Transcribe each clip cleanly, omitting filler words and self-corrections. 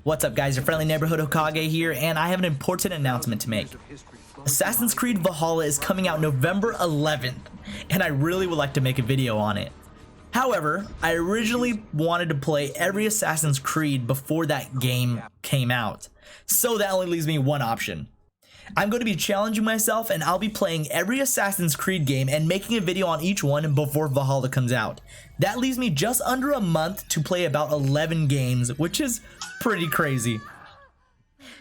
What's up, guys? Your friendly neighborhood Hokage here, and I have an important announcement to make. Assassin's Creed Valhalla is coming out November 11th, and I really would like to make a video on it. However, I originally wanted to play every Assassin's Creed before that game came out, so that only leaves me one option. I'm going to be challenging myself, and I'll be playing every Assassin's Creed game and making a video on each one before Valhalla comes out. That leaves me just under a month to play about 11 games, which is pretty crazy.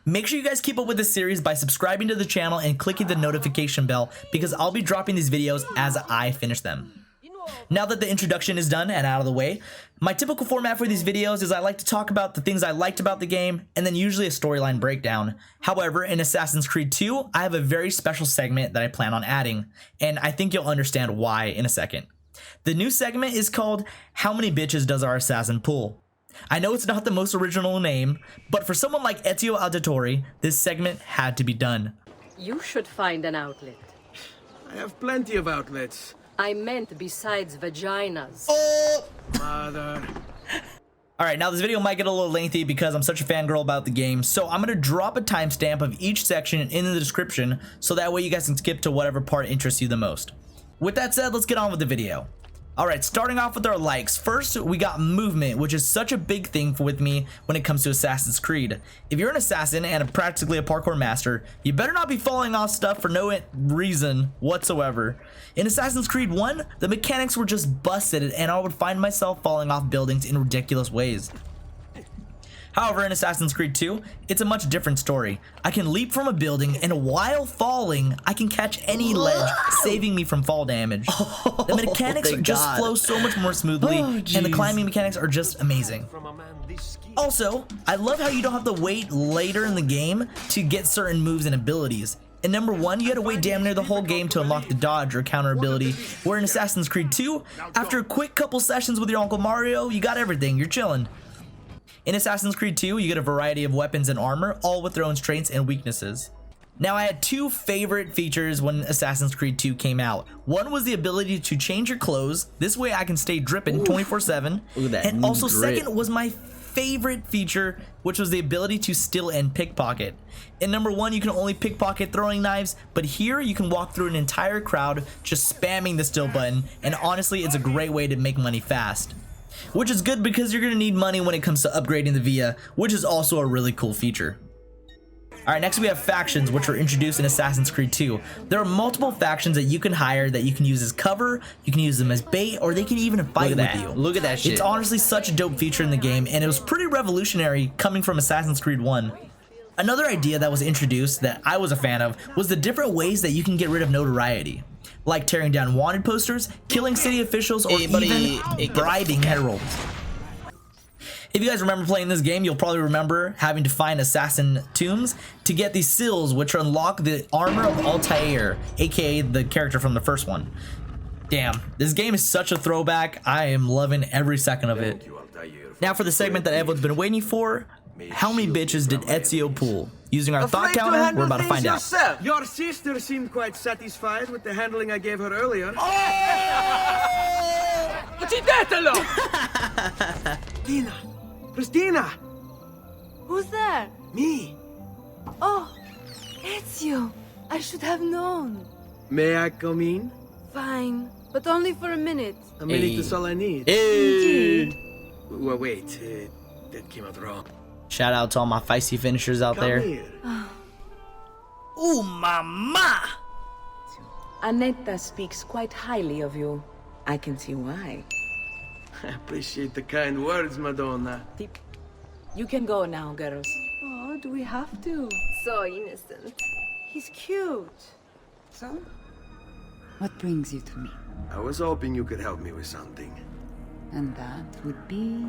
Make sure you guys keep up with this series by subscribing to the channel and clicking the notification bell, because I'll be dropping these videos as I finish them. Now that the introduction is done and out of the way, my typical format for these videos is I like to talk about the things I liked about the game and then usually a storyline breakdown. However, in Assassin's Creed 2, I have a very special segment that I plan on adding, and I think you'll understand why in a second. The new segment is called How Many Bitches Does Our Assassin Pull? I know it's not the most original name, but for someone like EZIO Auditore, this segment had to be done. You should find an outlet. I have plenty of outlets. I meant besides vaginas. Oh! Mother. Alright, now this video might get a little lengthy because I'm such a fangirl about the game, so I'm going to drop a timestamp of each section in the description so that way you guys can skip to whatever part interests you the most. With that said, let's get on with the video. Alright, starting off with our likes. First, we got movement, which is such a big thing with me when it comes to Assassin's Creed. If you're an assassin and practically a parkour master, you better not be falling off stuff for no reason whatsoever. In Assassin's Creed 1, the mechanics were just busted and I would find myself falling off buildings in ridiculous ways. However, in Assassin's Creed 2, it's a much different story. I can leap from a building, and while falling, I can catch any ledge, saving me from fall damage. The mechanics just flow so much more smoothly, and the climbing mechanics are just amazing. Also, I love how you don't have to wait later in the game to get certain moves and abilities. In number 1, you had to wait damn near the whole game to unlock the dodge or counter ability, where in Assassin's Creed 2, after a quick couple sessions with your Uncle Mario, you got everything, you're chilling. In Assassin's Creed 2, you get a variety of weapons and armor, all with their own strengths and weaknesses. Now, I had two favorite features when Assassin's Creed 2 came out. One was the ability to change your clothes. This way I can stay dripping 24/7. And also second was my favorite feature, which was the ability to steal and pickpocket. In number 1, you can only pickpocket throwing knives, but here you can walk through an entire crowd just spamming the steal button, and honestly, it's a great way to make money fast. Which is good because you're going to need money when it comes to upgrading the VIA, which is also a really cool feature. Alright, next we have factions, which were introduced in Assassin's Creed 2. There are multiple factions that you can hire that you can use as cover, you can use them as bait, or they can even fight with you. Look at that shit. It's honestly such a dope feature in the game, and it was pretty revolutionary coming from Assassin's Creed 1. Another idea that was introduced that I was a fan of was the different ways that you can get rid of notoriety. Like tearing down wanted posters, killing city officials, or even bribing heralds. If you guys remember playing this game, you'll probably remember having to find assassin tombs to get these seals, which unlock the armor of Altair, aka the character from the first one. Damn, this game is such a throwback. I am loving every second of it. Now for the segment that everyone's been waiting for, how many bitches did EZIO pull? Using our thought counter, we're about to find out. Your sister seemed quite satisfied with the handling I gave her earlier. Uccidetelo! Christina! Christina! Who's there? Me! Oh, Ezio. I should have known. May I come in? Fine, but only for a minute. A minute is all I need. Indeed. Well, wait, that came out wrong. Shout out to all my feisty finishers out there. Come here. Ooh, mama! Annetta speaks quite highly of you. I can see why. I appreciate the kind words, Madonna. You can go now, girls. Oh, do we have to? So innocent. He's cute. So, what brings you to me? I was hoping you could help me with something. And that would be...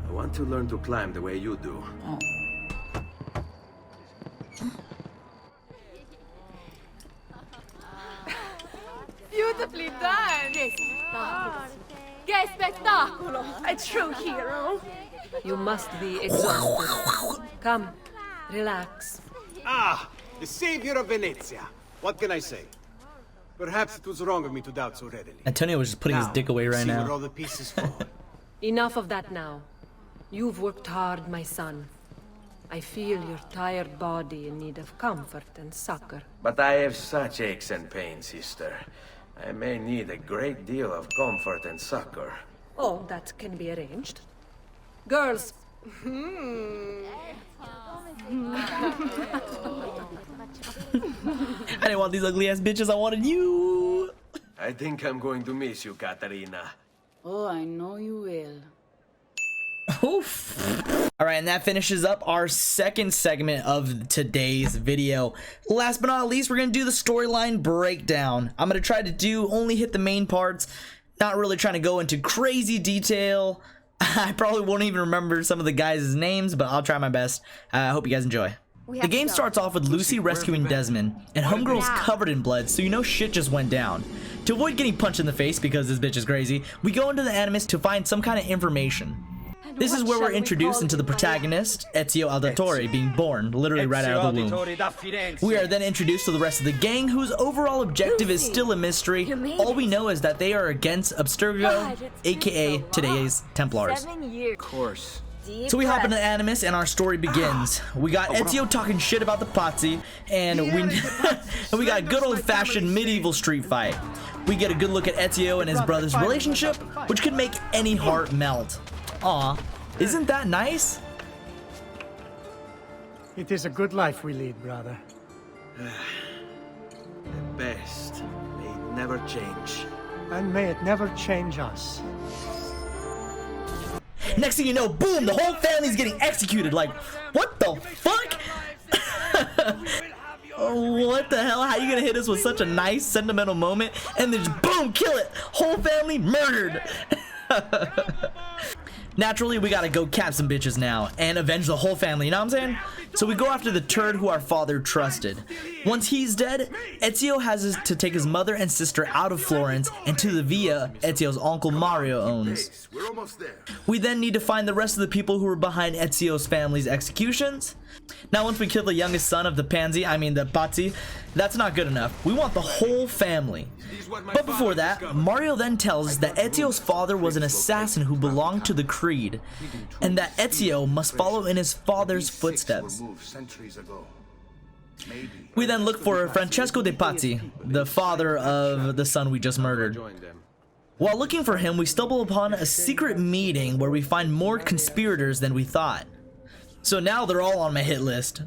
I want to learn to climb the way you do. Oh. Beautifully done. Che spettacolo. A true hero. You must be exhausted. Come, relax. Ah, the savior of Venezia. What can I say? Perhaps it was wrong of me to doubt so readily. Antonio was just putting his dick away right see now. where all the pieces fall. Enough of that now. You've worked hard, my son. I feel your tired body in need of comfort and succor. But I have such aches and pains, sister. I may need a great deal of comfort and succor. Oh, that can be arranged. Girls. I didn't want these ugly ass bitches, I wanted you. I think I'm going to miss you, Katarina. Oh, I know you will. Oof. All right, and that finishes up our second segment of today's video. Last but not least, we're gonna do the storyline breakdown. I'm gonna try to only hit the main parts, not really trying to go into crazy detail. I probably won't even remember some of the guys' names, but I'll try my best. I hope you guys enjoy. The game starts off with Lucy rescuing Desmond, and Homegirl's covered in blood, so you know shit just went down. To avoid getting punched in the face, because this bitch is crazy, we go into the Animus to find some kind of information. This is where we're introduced into the protagonist, Ezio Auditore, being born, literally right out of the womb. We are then introduced to the rest of the gang, whose overall objective is still a mystery. All we know is that they are against Abstergo, aka today's Templars. Of course. So we hop into the Animus and our story begins. We got Ezio talking shit about the Pazzi, and we got a good old-fashioned medieval street fight. We get a good look at Ezio and his brother's relationship, which could make any heart melt. Aw, isn't that nice? It is a good life we lead, brother. The best. May it never change. And may it never change us. Next thing you know, boom, the whole family's getting executed. Like, what the fuck? What the hell? How you gonna hit us with such a nice sentimental moment and then just boom, kill it? Whole family murdered. Naturally, we gotta go cap some bitches now and avenge the whole family, you know what I'm saying? So we go after the turd who our father trusted. Once he's dead, Ezio has to take his mother and sister out of Florence and to the villa Ezio's uncle Mario owns. We're almost there. We then need to find the rest of the people who were behind Ezio's family's executions. Now once we kill the youngest son of the Pazzi, that's not good enough. We want the whole family. But before that, Mario then tells us that Ezio's father was an assassin who belonged to the Creed, and that Ezio must follow in his father's footsteps. We then look for Francesco de Pazzi, the father of the son we just murdered. While looking for him, we stumble upon a secret meeting where we find more conspirators than we thought. So now they're all on my hit list.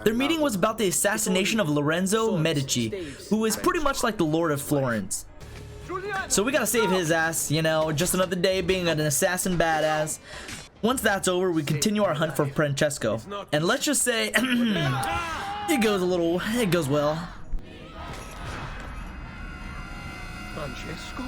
Their meeting was about the assassination of Lorenzo Medici, who is pretty much like the Lord of Florence. So we gotta save his ass, you know, just another day being an assassin badass. Once that's over, we continue our hunt for Francesco. And let's just say, it goes well. Francesco?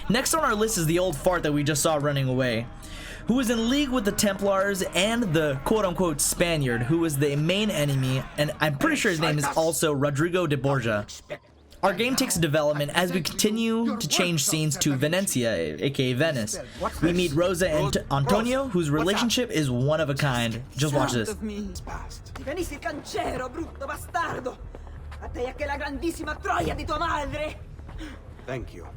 Next on our list is the old fart that we just saw running away, who is in league with the Templars and the quote-unquote Spaniard, who is the main enemy, and I'm pretty sure his name is also Rodrigo de Borgia. Our game takes a development as we continue to change scenes to Venezia, aka Venice. We meet Rosa and Antonio, whose relationship is one of a kind. Just watch this. Thank you.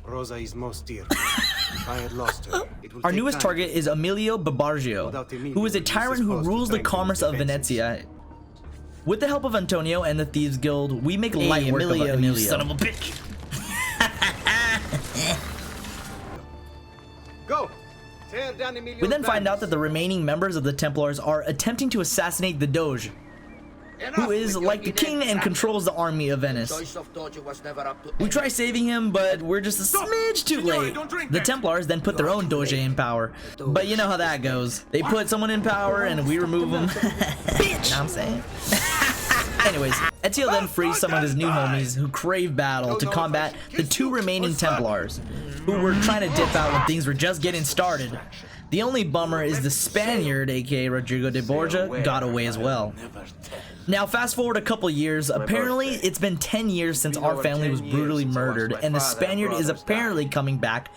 Rosa is most dear. If I had lost her, it would Our take newest time. target is Emilio Babargio, who is a tyrant who rules the commerce of Venezia. With the help of Antonio and the Thieves Guild, we make light work of Emilio. You son of a bitch. Go! Tear down Emilio's We then find banners. out that the remaining members of the Templars are attempting to assassinate the Doge, who is like the king and controls the army of Venice. We try saving him, but we're just a smidge too late. The Templars then put their own Doge in power, but you know how that goes. They put someone in power and we remove them. Bitch! Know what I'm saying? Anyways, Ezio then frees some of his new homies who crave battle to combat the two remaining Templars, who were trying to dip out when things were just getting started. The only bummer is the Spaniard, aka Rodrigo de Borgia, got away as well. Now fast forward a couple years, apparently it's been 10 years since our family was brutally murdered, and the Spaniard is apparently coming back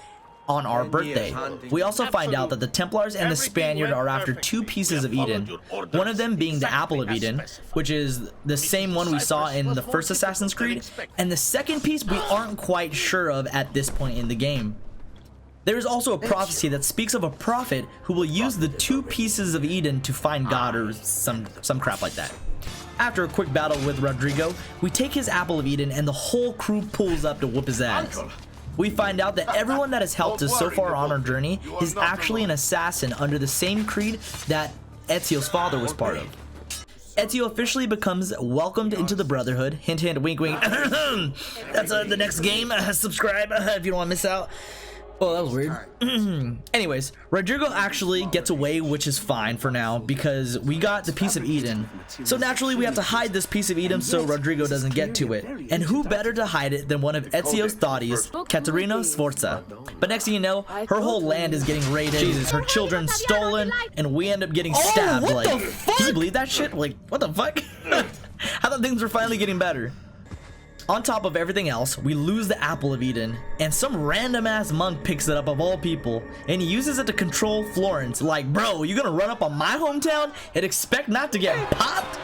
on our birthday. We also find out that the Templars and the Spaniard are after two pieces of Eden, one of them being the Apple of Eden, which is the same one we saw in the first Assassin's Creed, and the second piece we aren't quite sure of at this point in the game. There is also a prophecy that speaks of a prophet who will use the 2 pieces of Eden to find God or some crap like that. After a quick battle with Rodrigo, we take his apple of Eden and the whole crew pulls up to whoop his ass. We find out that everyone that has helped us so far on our journey is actually an assassin under the same creed that EZIO's father was part of. EZIO officially becomes welcomed into the Brotherhood. Hint, hint, wink, wink. That's the next game. Subscribe if you don't want to miss out. Oh, that was weird. Anyways, Rodrigo actually gets away, which is fine for now because we got the piece of Eden. So naturally, we have to hide this piece of Eden so Rodrigo doesn't get to it. And who better to hide it than one of Ezio's thotties, Caterina Sforza. But next thing you know, her whole land is getting raided. Jesus, her children stolen, and we end up getting stabbed. What like, the fuck? Can you believe that shit? Like, what the fuck? I thought things were finally getting better. On top of everything else, we lose the apple of Eden, and some random ass monk picks it up of all people, and he uses it to control Florence. Like, bro, you gonna run up on my hometown and expect not to get popped?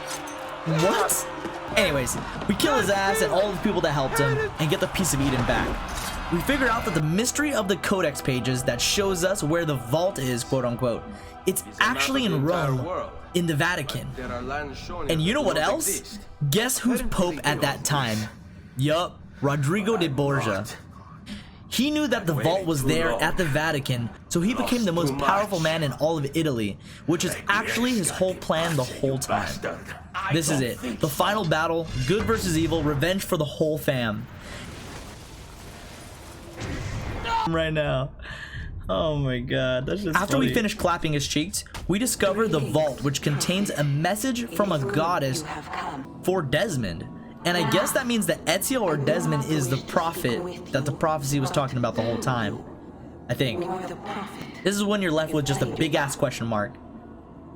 What? Anyways, we kill his ass and all the people that helped him, and get the piece of Eden back. We figure out that the mystery of the Codex pages that shows us where the vault is, quote unquote, it's actually in Rome, in the Vatican. And you know what else? Guess who's Pope at that time? Yup, Rodrigo de Borgia. He knew that the vault was there at the Vatican, so he became the most powerful man in all of Italy, which is actually his whole plan the whole time. This is it, the final battle, good versus evil, revenge for the whole fam. Right now. Oh my god, that's just After funny. We finish clapping his cheeks, we discover the vault, which contains a message from a goddess for Desmond. And I guess that means that Ezio or Desmond is the prophet that the prophecy was talking about the whole time. I think. This is when you're left with just a big ass question mark.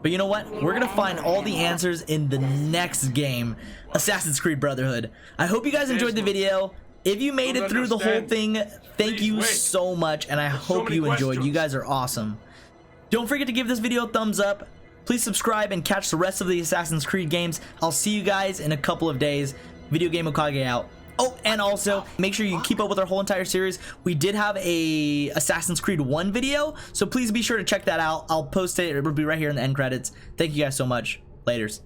But you know what? We're gonna find all the answers in the next game, Assassin's Creed Brotherhood. I hope you guys enjoyed the video. If you made it through the whole thing, thank you so much, and I hope you enjoyed. You guys are awesome. Don't forget to give this video a thumbs up. Please subscribe and catch the rest of the Assassin's Creed games. I'll see you guys in a couple of days. Video Game Okage out. Oh, and also make sure you keep up with our whole entire series. We did have a Assassin's Creed 1 video, so please be sure to check that out. I'll post it. It'll be right here in the end credits. Thank you guys so much. Laters.